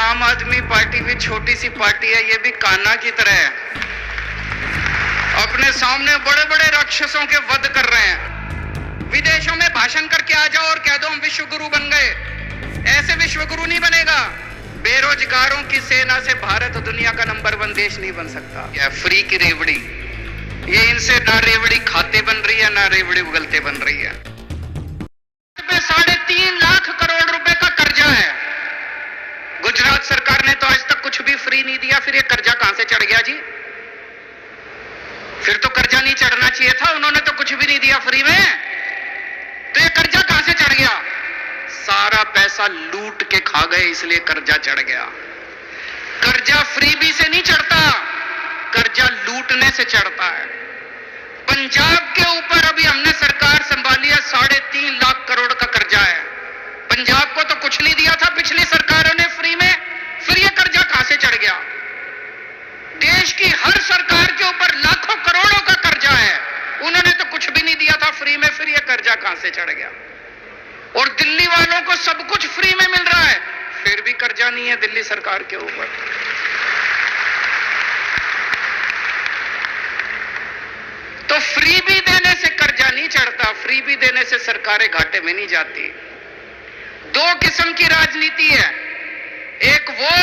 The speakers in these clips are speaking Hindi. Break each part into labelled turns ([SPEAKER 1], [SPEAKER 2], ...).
[SPEAKER 1] आम आदमी पार्टी भी छोटी सी पार्टी है, ये भी कान्हा की तरह है, अपने सामने बड़े बड़े राक्षसों के वध कर रहे हैं। विदेशों में भाषण करके आ जाओ और कह दो हम विश्व गुरु बन गए, ऐसे विश्व गुरु नहीं बनेगा। बेरोजगारों की सेना से भारत दुनिया का नंबर 1 देश नहीं बन सकता। यह फ्री की रेवड़ी, ये इनसे ना रेवड़ी खाते बन रही है ना रेवड़ी उगलते बन रही है। 3.5 लाख करोड़ रुपए का कर्जा है। गुजरात सरकार ने तो आज तक कुछ भी फ्री नहीं दिया, फिर ये कर्जा कहां से चढ़ गया जी? फिर तो कर्जा नहीं चढ़ना चाहिए था, उन्होंने तो कुछ भी नहीं दिया फ्री में, तो ये कर्जा कहां से चढ़ गया? सारा पैसा लूट के खा गए, इसलिए कर्जा चढ़ गया। कर्जा फ्रीबी से नहीं चढ़ता, कर्जा लूटने से चढ़ता है। पंजाब के ऊपर अभी हमने सरकार संभाली है, 3.5 लाख करोड़ का कर्जा है। पंजाब को तो कुछ नहीं दिया था पिछली सरकारों ने फ्री में, फिर ये कर्जा कहां से चढ़ गया? देश की हर सरकार के ऊपर लाखों करोड़ों का कर्जा है, उन्होंने तो कुछ भी नहीं दिया था फ्री में, फिर ये कर्जा कहां से चढ़ गया? और दिल्ली वालों को सब कुछ फ्री में मिल रहा है, फिर भी कर्जा नहीं है दिल्ली सरकार के ऊपर। तो फ्री भी देने से कर्जा नहीं चढ़ता, फ्री भी देने से सरकारें घाटे में नहीं जाती। 2 किस्म की राजनीति है, एक वो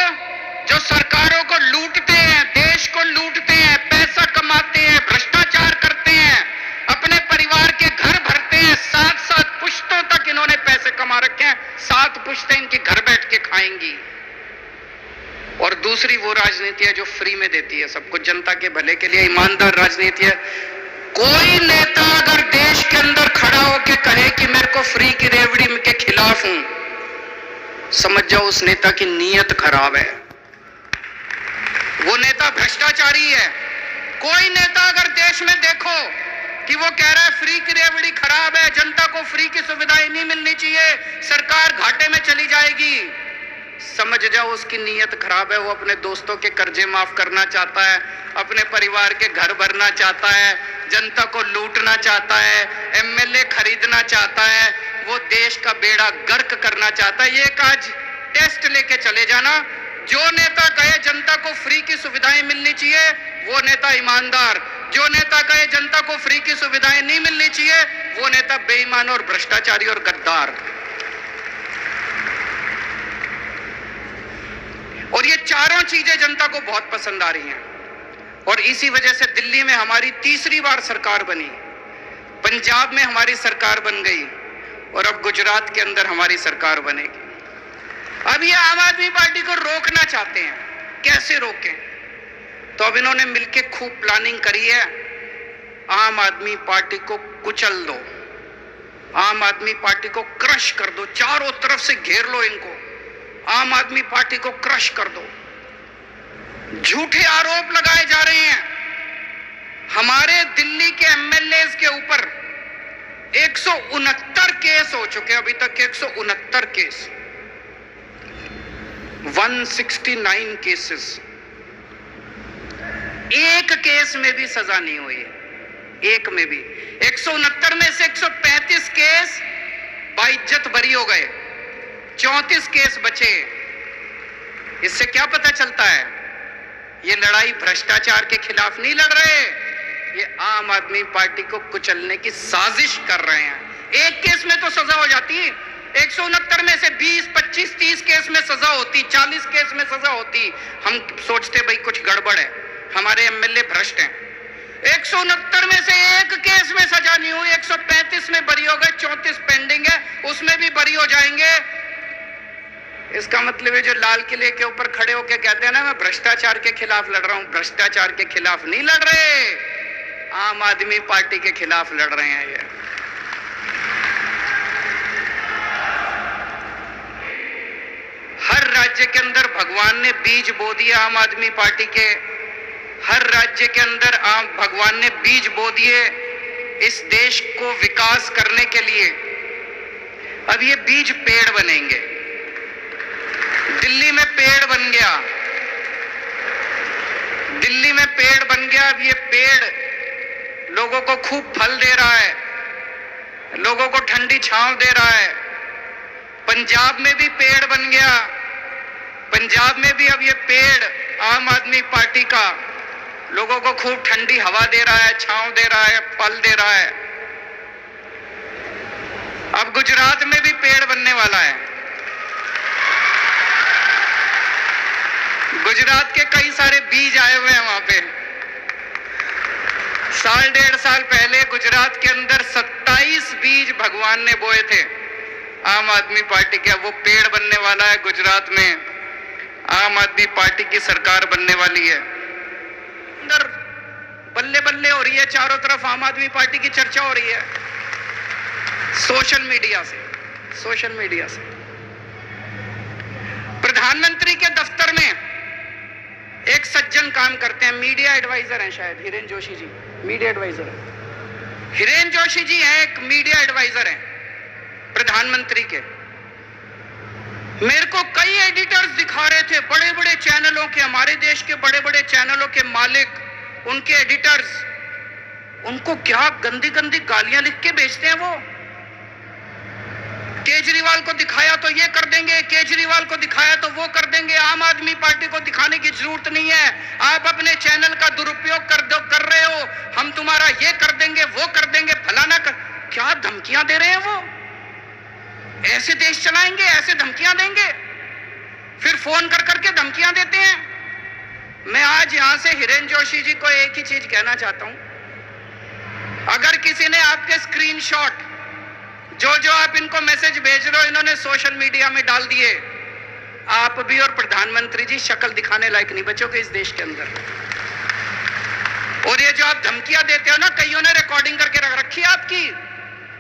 [SPEAKER 1] जो सरकारों को लूटते हैं, देश को लूटते हैं, पैसा कमाते हैं, भ्रष्टाचार करते हैं, अपने परिवार के घर भरते हैं, 7 पुश्तों तक इन्होंने पैसे कमा रखे हैं, 7 पुश्तें इनकी घर बैठ के खाएंगी। और दूसरी वो राजनीति है जो फ्री में देती है सबको, जनता के भले के लिए ईमानदार राजनीति है। कोई नेता अगर देश के अंदर खड़ा होकर कहे कि मेरे को फ्री की रेवड़ी के खिलाफ हूं, समझ जाओ उस नेता की नीयत खराब है, वो नेता भ्रष्टाचारी है। कोई नेता अगर देश में देखो कि वो कह रहा है फ्री की रेवड़ी खराब है, जनता को फ्री की सुविधाएं नहीं मिलनी चाहिए, सरकार घाटे में चली जाएगी, समझ जाओ उसकी नीयत खराब है। वो अपने दोस्तों के कर्जे माफ करना चाहता है, अपने परिवार के घर भरना चाहता है, जनता को लूटना चाहता है, एमएलए खरीदना चाहता है, वो देश का बेड़ा गर्क करना चाहता है। ये एक आज टेस्ट लेके चले जाना, जो नेता कहे जनता को फ्री की सुविधाएं मिलनी चाहिए वो नेता ईमानदार, जो नेता कहे जनता को फ्री की सुविधाएं नहीं मिलनी चाहिए वो नेता बेईमान और भ्रष्टाचारी और गद्दार। और ये चारों चीजें जनता को बहुत पसंद आ रही हैं, और इसी वजह से दिल्ली में हमारी 3री बार सरकार बनी, पंजाब में हमारी सरकार बन गई, और अब गुजरात के अंदर हमारी सरकार बनेगी। अब ये आम आदमी पार्टी को रोकना चाहते हैं, कैसे रोकें? तो अब इन्होंने मिलके खूब प्लानिंग करी है, आम आदमी पार्टी को कुचल दो, आम आदमी पार्टी को क्रश कर दो, चारों तरफ से घेर लो इनको, आम आदमी पार्टी को क्रश कर दो। झूठे आरोप लगाए जा रहे हैं, हमारे दिल्ली के एमएलए के ऊपर 169 केस हो चुके, अभी तक 169 केस, 169 केसेस, एक केस में भी सजा नहीं हुई, एक में भी। 169 में से 135 केस बाइज्जत बरी हो गए, 34 केस बचे। इससे क्या पता चलता है? ये लड़ाई भ्रष्टाचार के खिलाफ नहीं लड़ रहे, ये आम आदमी पार्टी को कुचलने की साजिश कर रहे हैं। एक केस में तो सजा हो जाती, 169 में से 20, 25, 30 केस में सजा होती, 40 केस में सजा होती, हम सोचते भाई कुछ गड़बड़ है, हमारे एमएलए भ्रष्ट हैं। 169 में से एक केस में सजा नहीं हुई, 135 में बरी हो गए, 34 पेंडिंग है, उसमें भी बरी हो जाएंगे। इसका मतलब है जो लाल किले के ऊपर खड़े होकर कहते हैं ना मैं भ्रष्टाचार के खिलाफ लड़ रहा हूं, भ्रष्टाचार के खिलाफ नहीं लड़ रहे, आम आदमी पार्टी के खिलाफ लड़ रहे हैं। ये हर राज्य के अंदर भगवान ने बीज बो दिया आम आदमी पार्टी के, हर राज्य के अंदर भगवान ने बीज बो दिए इस देश को विकास करने के लिए। अब ये बीज पेड़ बनेंगे, दिल्ली में पेड़ बन गया, दिल्ली में पेड़ बन गया। अब ये पेड़ लोगों को खूब फल दे रहा है, लोगों को ठंडी छांव दे रहा है। पंजाब में भी पेड़ बन गया, पंजाब में भी अब ये पेड़ आम आदमी पार्टी का लोगों को खूब ठंडी हवा दे रहा है, छांव दे रहा है, फल दे रहा है। अब गुजरात में भी पेड़ बनने वाला है। गुजरात के कई सारे बीज आए हुए हैं वहां पे। साल डेढ़ साल पहले गुजरात के अंदर 27 बीज भगवान ने बोए थे आम आदमी पार्टी के। वो पेड़ बनने वाला है। गुजरात में आम आदमी पार्टी की सरकार बनने वाली है। अंदर बल्ले बल्ले हो रही है, चारों तरफ आम आदमी पार्टी की चर्चा हो रही है सोशल मीडिया से। प्रधानमंत्री के दफ्तर में एक सज्जन काम करते हैं, मीडिया एडवाइजर हैं शायद, हिरेन जोशी जी मीडिया एडवाइजर है। हिरेन जोशी जी हैं, एक मीडिया एडवाइजर हैं प्रधानमंत्री के। मेरे को कई एडिटर्स दिखा रहे थे, बड़े बड़े चैनलों के, हमारे देश के बड़े बड़े चैनलों के मालिक, उनके एडिटर्स, उनको क्या गंदी गंदी गालियां लिख के भेजते हैं वो। केजरीवाल को दिखाया तो ये कर देंगे, केजरीवाल को दिखाया तो वो कर देंगे। आम आदमी पार्टी को दिखाने की जरूरत नहीं है, आप अपने चैनल का दुरुपयोग कर रहे हो, हम तुम्हारा ये कर देंगे, वो कर देंगे, फलाना कर। क्या धमकियां दे रहे हैं वो। ऐसे देश चलाएंगे, ऐसे धमकियां देंगे, फिर फोन कर करके धमकियां देते हैं। मैं आज यहां से हिरेन जोशी जी को एक ही चीज कहना चाहता हूं, अगर किसी ने आपके स्क्रीनशॉट जो आप इनको मैसेज भेज रहे हो, इन्होंने सोशल मीडिया में डाल दिए, आप भी और प्रधानमंत्री जी शक्ल दिखाने लायक नहीं बचोगे इस देश के अंदर। और ये जो आप धमकियां देते हो ना, कईयों ने रिकॉर्डिंग करके रख रखी है आपकी।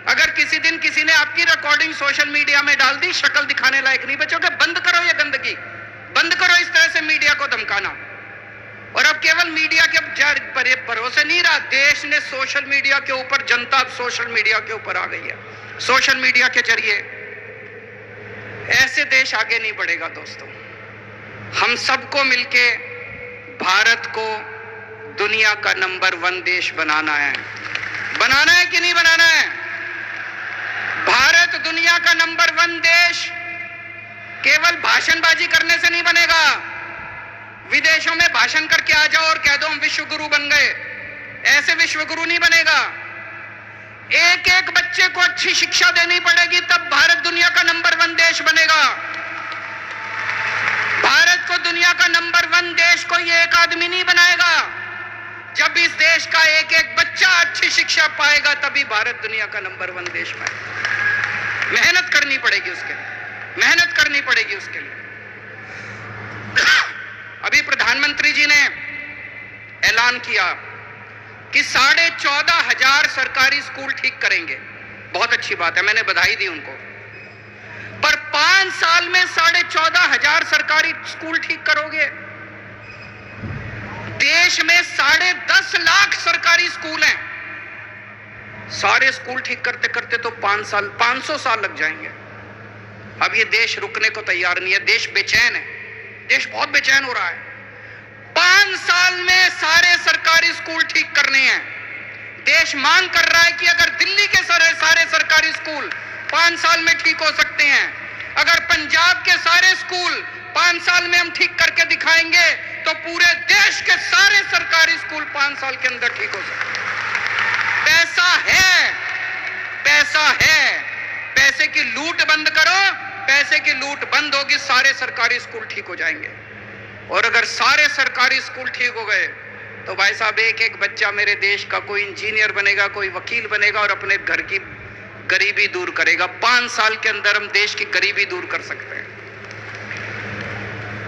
[SPEAKER 1] अगर किसी दिन किसी ने आपकी रिकॉर्डिंग सोशल मीडिया में डाल दी, शक्ल दिखाने लायक नहीं बचोगे। बंद करो ये गंदगी, बंद करो इस तरह से मीडिया को धमकाना। और अब केवल मीडिया के भरोसे नहीं रहा, देश ने सोशल मीडिया के ऊपर, जनता अब सोशल मीडिया के ऊपर आ गई है। सोशल मीडिया के जरिए ऐसे देश आगे नहीं बढ़ेगा दोस्तों। हम सबको मिलके भारत को दुनिया का नंबर 1 देश बनाना है। बनाना है कि नहीं बनाना है? भारत दुनिया का नंबर 1 देश केवल भाषणबाजी करने से नहीं बनेगा। विदेशों में भाषण करके आ जाओ और कह दो हम विश्व गुरु बन गए, ऐसे विश्व गुरु नहीं बनेगा। एक एक बच्चे को अच्छी शिक्षा देनी पड़ेगी, तब भारत दुनिया का नंबर 1 देश बनेगा। भारत को दुनिया का नंबर 1 देश कोई एक आदमी नहीं बनाएगा। जब इस देश का एक एक बच्चा अच्छी शिक्षा पाएगा, तभी भारत दुनिया का नंबर 1 देश बनेगा। मेहनत करनी पड़ेगी उसके लिए, मेहनत करनी पड़ेगी उसके लिए। अभी प्रधानमंत्री जी ने ऐलान किया कि 14,500 सरकारी स्कूल ठीक करेंगे। बहुत अच्छी बात है, मैंने बधाई दी उनको। पर 5 साल में 14,500 सरकारी स्कूल ठीक करोगे? देश में 10.5 लाख सरकारी स्कूल हैं। सारे स्कूल ठीक करते करते तो 500 साल लग जाएंगे। अब ये देश रुकने को तैयार नहीं है, देश बेचैन है, देश बहुत बेचैन हो रहा है। 5 साल में सारे सरकारी स्कूल ठीक करने हैं। देश मांग कर रहा है कि अगर दिल्ली के सारे सरकारी स्कूल 5 साल में ठीक हो सकते हैं, अगर पंजाब के सारे स्कूल 5 साल में हम ठीक करके दिखाएंगे, तो पूरे देश के सारे सरकारी स्कूल 5 साल के अंदर ठीक हो सकते हैं। पैसा है, पैसा है, पैसे की लूट बंद करो, पैसे की लूट बंद होगी, सारे सरकारी स्कूल ठीक हो जाएंगे। और अगर सारे सरकारी स्कूल ठीक हो गए, तो भाई साहब एक एक बच्चा मेरे देश का कोई इंजीनियर बनेगा, कोई वकील बनेगा और अपने घर की गरीबी दूर करेगा। 5 साल के अंदर हम देश की गरीबी दूर कर सकते हैं।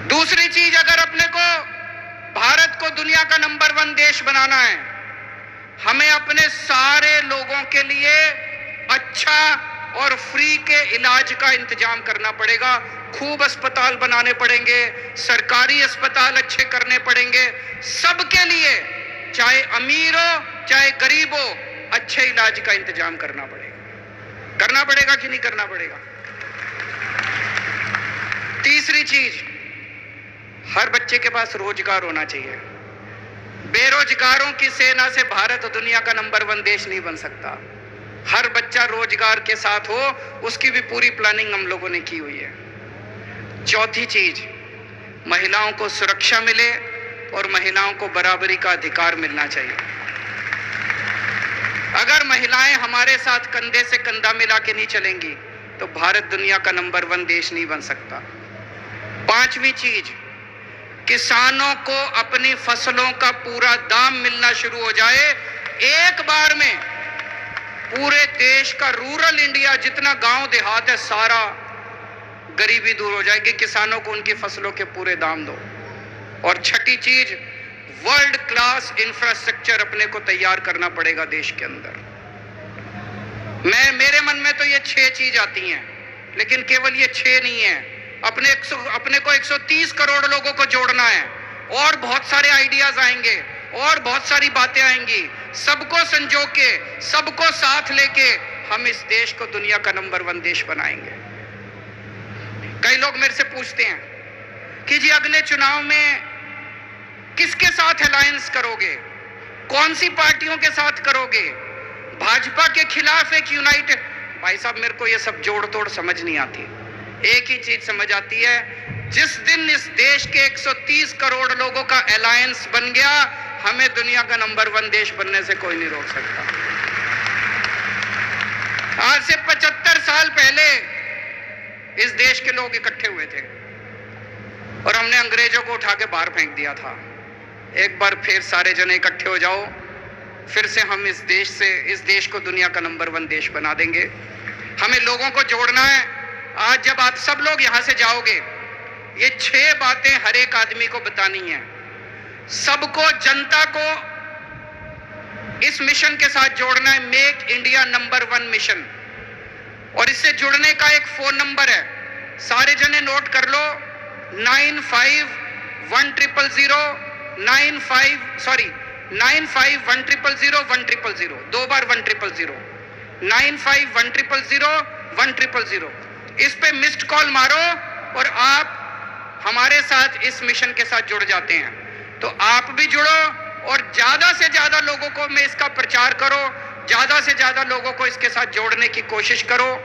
[SPEAKER 1] दूसरी चीज, अगर अपने को भारत को दुनिया का नंबर 1 देश बनाना है, हमें अपने सारे लोगों के लिए अच्छा और फ्री के इलाज का इंतजाम करना पड़ेगा। खूब अस्पताल बनाने पड़ेंगे, सरकारी अस्पताल अच्छे करने पड़ेंगे, सबके लिए, चाहे अमीर हो चाहे गरीब हो, अच्छे इलाज का इंतजाम करना पड़ेगा। करना पड़ेगा कि नहीं करना पड़ेगा? तीसरी चीज, हर बच्चे के पास रोजगार होना चाहिए। बेरोजगारों की सेना से भारत दुनिया का नंबर 1 देश नहीं बन सकता। हर बच्चा रोजगार के साथ हो, उसकी भी पूरी प्लानिंग हम लोगों ने की हुई है। चौथी चीज, महिलाओं को सुरक्षा मिले और महिलाओं को बराबरी का अधिकार मिलना चाहिए। अगर महिलाएं हमारे साथ कंधे से कंधा मिला के नहीं चलेंगी तो भारत दुनिया का नंबर 1 देश नहीं बन सकता। 5वीं चीज, किसानों को अपनी फसलों का पूरा दाम मिलना शुरू हो जाए। एक बार में पूरे देश का रूरल इंडिया, जितना गांव देहात है, सारा गरीबी दूर हो जाएगी। किसानों को उनकी फसलों के पूरे दाम दो। और 6ठी चीज, वर्ल्ड क्लास इंफ्रास्ट्रक्चर अपने को तैयार करना पड़ेगा देश के अंदर। मेरे मन में तो ये 6 चीज आती हैं, लेकिन केवल ये 6 नहीं है। अपने को 130 करोड़ लोगों को जोड़ना है और बहुत सारे आइडियाज आएंगे और बहुत सारी बातें आएंगी। सबको संजो के, सबको साथ लेके हम इस देश को दुनिया का नंबर 1 देश बनाएंगे। कई लोग मेरे से पूछते हैं कि जी अगले चुनाव में किसके साथ अलायंस करोगे, कौन सी पार्टियों के साथ करोगे, भाजपा के खिलाफ एक यूनाइटेड। भाई साहब, मेरे को ये सब जोड़ तोड़ समझ नहीं आती। एक ही चीज समझ आती है, जिस दिन इस देश के 130 करोड़ लोगों का अलायंस बन गया, हमें दुनिया का नंबर 1 देश बनने से कोई नहीं रोक सकता। आज से 75 साल पहले इस देश के लोग इकट्ठे हुए थे और हमने अंग्रेजों को उठा के बाहर फेंक दिया था। एक बार फिर सारे जने इकट्ठे हो जाओ, फिर से हम इस देश को दुनिया का नंबर 1 देश बना देंगे। हमें लोगों को जोड़ना है। आज जब आप सब लोग यहां से जाओगे, ये 6 बातें हर एक आदमी को बतानी है। सबको, जनता को इस मिशन के साथ जोड़ना है, मेक इंडिया नंबर 1 मिशन। और इससे जुड़ने का एक फोन नंबर है, सारे जने नोट कर लो, 95100100, 2 बार 1000, 95100100। इस पे मिस्ड कॉल मारो और आप हमारे साथ इस मिशन के साथ जुड़ जाते हैं। तो आप भी जुड़ो और ज्यादा से ज्यादा लोगों को में इसका प्रचार करो, ज्यादा से ज्यादा लोगों को इसके साथ जोड़ने की कोशिश करो।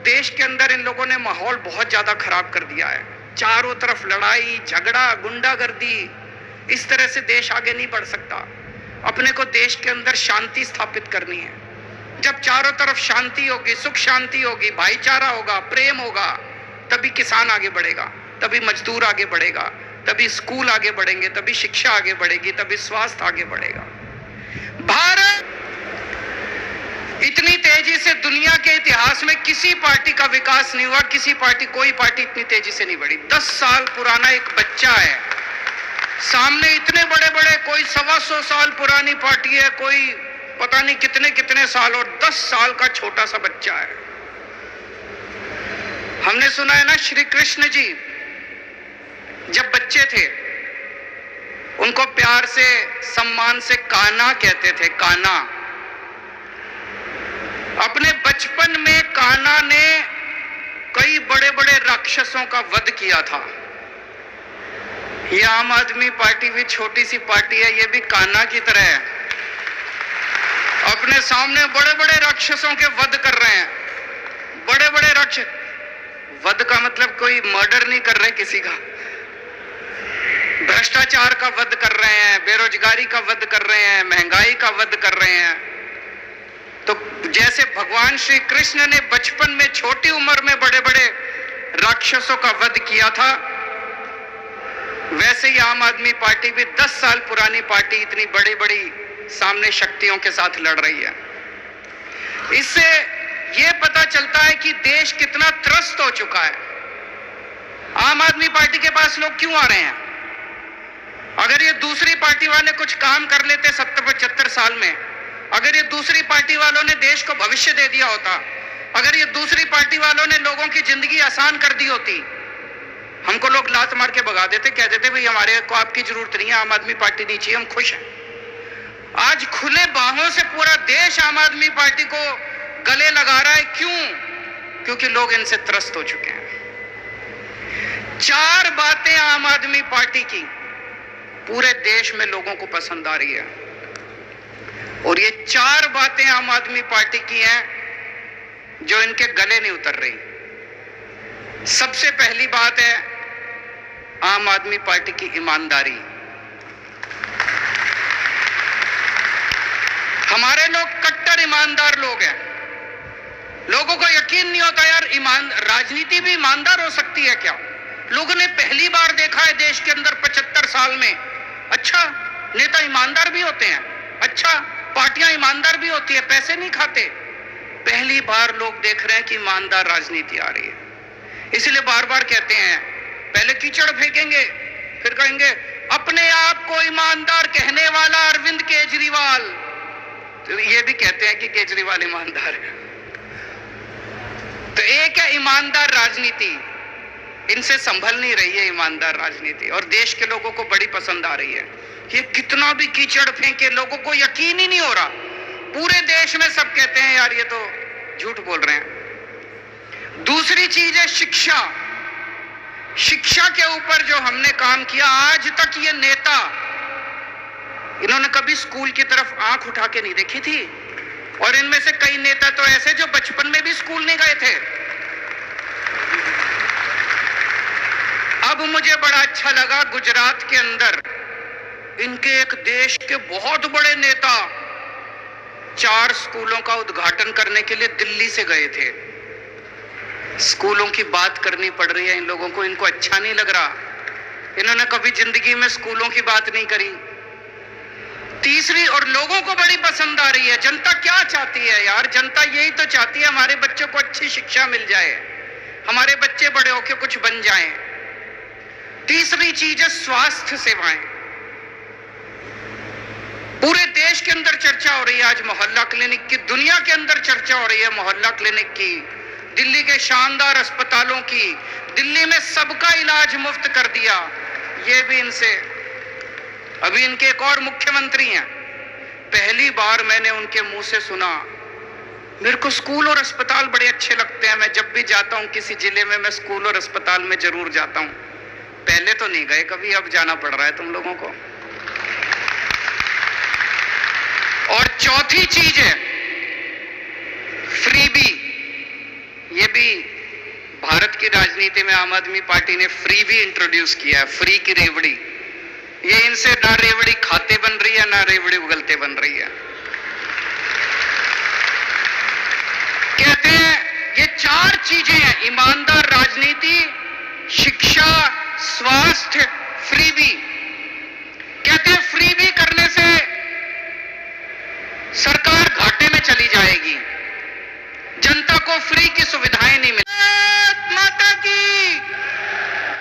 [SPEAKER 1] देश के अंदर इन लोगों ने माहौल बहुत ज्यादा खराब कर दिया है। चारों तरफ लड़ाई झगड़ा, गुंडागर्दी, इस तरह से देश आगे नहीं बढ़ सकता। अपने को देश के अंदर शांति स्थापित करनी है। जब चारों तरफ शांति होगी, सुख शांति होगी, भाईचारा होगा, प्रेम होगा, तभी किसान आगे बढ़ेगा, तभी मजदूर आगे बढ़ेगा, तभी स्कूल आगे बढ़ेंगे, तभी शिक्षा आगे बढ़ेगी, तभी स्वास्थ्य आगे बढ़ेगा। भारत इतनी तेजी से दुनिया के इतिहास में किसी पार्टी का विकास नहीं हुआ, कोई पार्टी इतनी तेजी से नहीं बढ़ी। 10 साल पुराना एक बच्चा है, सामने इतने बड़े बड़े, कोई 125 साल पुरानी पार्टी है, कोई पता नहीं कितने कितने साल, और 10 साल का छोटा सा बच्चा है। हमने सुना है ना, श्री कृष्ण जी जब बच्चे थे उनको प्यार से, सम्मान से कान्हा कहते थे, कान्हा। अपने बचपन में कान्हा ने कई बड़े बड़े राक्षसों का वध किया था। ये आम आदमी पार्टी भी छोटी सी पार्टी है, ये भी कान्हा की तरह है, अपने सामने बड़े बड़े राक्षसों के वध कर रहे हैं। बड़े बड़े राक्षस, वध का मतलब कोई मर्डर नहीं कर रहे किसी का, भ्रष्टाचार का वध कर रहे हैं, बेरोजगारी का वध कर रहे हैं, महंगाई का वध कर रहे हैं। तो जैसे भगवान श्री कृष्ण ने बचपन में छोटी उम्र में बड़े बड़े राक्षसों का वध किया था, वैसे ही आम आदमी पार्टी भी 10 साल पुरानी पार्टी इतनी बड़ी बड़ी सामने शक्तियों के साथ लड़ रही है। इससे यह पता चलता है कि देश कितना त्रस्त हो चुका है। आम आदमी पार्टी के पास लोग क्यों आ रहे हैं? अगर ये दूसरी पार्टी वाले कुछ काम कर लेते 70-75 साल में, अगर ये दूसरी पार्टी वालों ने देश को भविष्य दे दिया होता, अगर ये दूसरी पार्टी वालों ने लोगों की जिंदगी आसान कर दी होती, हमको लोग लात मार के भगा देते, कह देते भाई हमारे को आपकी जरूरत नहीं है, आम आदमी पार्टी नहीं चाहिए, हम खुश हैं। आज खुले बाहों से पूरा देश आम आदमी पार्टी को गले लगा रहा है। क्यों? क्योंकि लोग इनसे त्रस्त हो चुके हैं। 4 बातें आम आदमी पार्टी की पूरे देश में लोगों को पसंद आ रही है, और ये 4 बातें आम आदमी पार्टी की हैं जो इनके गले नहीं उतर रही। सबसे पहली बात है आम आदमी पार्टी की ईमानदारी। हमारे लोग कट्टर ईमानदार लोग हैं। लोगों को यकीन नहीं होता यार, राजनीति भी ईमानदार हो सकती है क्या? लोगों ने पहली बार देखा है देश के अंदर 75 साल में, अच्छा नेता ईमानदार भी होते हैं, अच्छा पार्टियां ईमानदार भी होती है, पैसे नहीं खाते। पहली बार लोग देख रहे हैं कि ईमानदार राजनीति आ रही है। इसलिए बार बार कहते हैं, पहले कीचड़ फेंकेंगे, फिर कहेंगे अपने आप को ईमानदार कहने वाला अरविंद केजरीवाल, तो ये भी कहते हैं कि केजरीवाल ईमानदार है। तो एक है ईमानदार राजनीति, इनसे संभल नहीं रही है ईमानदार राजनीति, और देश के लोगों को बड़ी पसंद आ रही है। ये कितना भी कीचड़ फेंके, लोगों को यकीन ही नहीं हो रहा। पूरे देश में सब कहते हैं यार ये तो झूठ बोल रहे हैं। दूसरी चीज है शिक्षा। शिक्षा के ऊपर जो हमने काम किया, आज तक ये नेता, इन्होंने कभी स्कूल की तरफ आंख उठा के नहीं देखी थी, और इनमें से कई नेता तो ऐसे जो बचपन में भी स्कूल नहीं गए थे। अब मुझे बड़ा अच्छा लगा, गुजरात के अंदर इनके एक देश के बहुत बड़े नेता 4 स्कूलों का उद्घाटन करने के लिए दिल्ली से गए थे। स्कूलों की बात करनी पड़ रही है इन लोगों को, इनको अच्छा नहीं लग रहा। इन्होंने कभी जिंदगी में स्कूलों की बात नहीं करी। तीसरी, और लोगों को बड़ी पसंद आ रही है। जनता क्या चाहती है यार? जनता यही तो चाहती है हमारे बच्चों को अच्छी शिक्षा मिल जाए, हमारे बच्चे बड़े होकर कुछ बन जाएं। तीसरी चीज है स्वास्थ्य सेवाएं। पूरे देश के अंदर चर्चा हो रही है आज मोहल्ला क्लिनिक की, दुनिया के अंदर चर्चा हो रही है मोहल्ला क्लिनिक की, दिल्ली के शानदार अस्पतालों की। दिल्ली में सबका इलाज मुफ्त कर दिया, ये भी इनसे। अभी इनके एक और मुख्यमंत्री हैं, पहली बार मैंने उनके मुंह से सुना, मेरे को स्कूल और अस्पताल बड़े अच्छे लगते हैं, मैं जब भी जाता हूं किसी जिले में, मैं स्कूल और अस्पताल में जरूर जाता हूं। पहले तो नहीं गए कभी, अब जाना पड़ रहा है तुम लोगों को। और चौथी चीज है फ्रीबी। ये भी भारत की राजनीति में आम आदमी पार्टी ने फ्री भी इंट्रोड्यूस किया है, फ्री की रेवड़ी। ये इनसे ना रेवड़ी खाते बन रही है, ना रेवड़ी उगलते बन रही है। कहते हैं ये 4 चीजें हैं, ईमानदार राजनीति, शिक्षा, स्वास्थ्य, फ्रीबी। कहते हैं फ्रीबी करने से सरकार घाटे में चली जाएगी, जनता को फ्री की सुविधाएं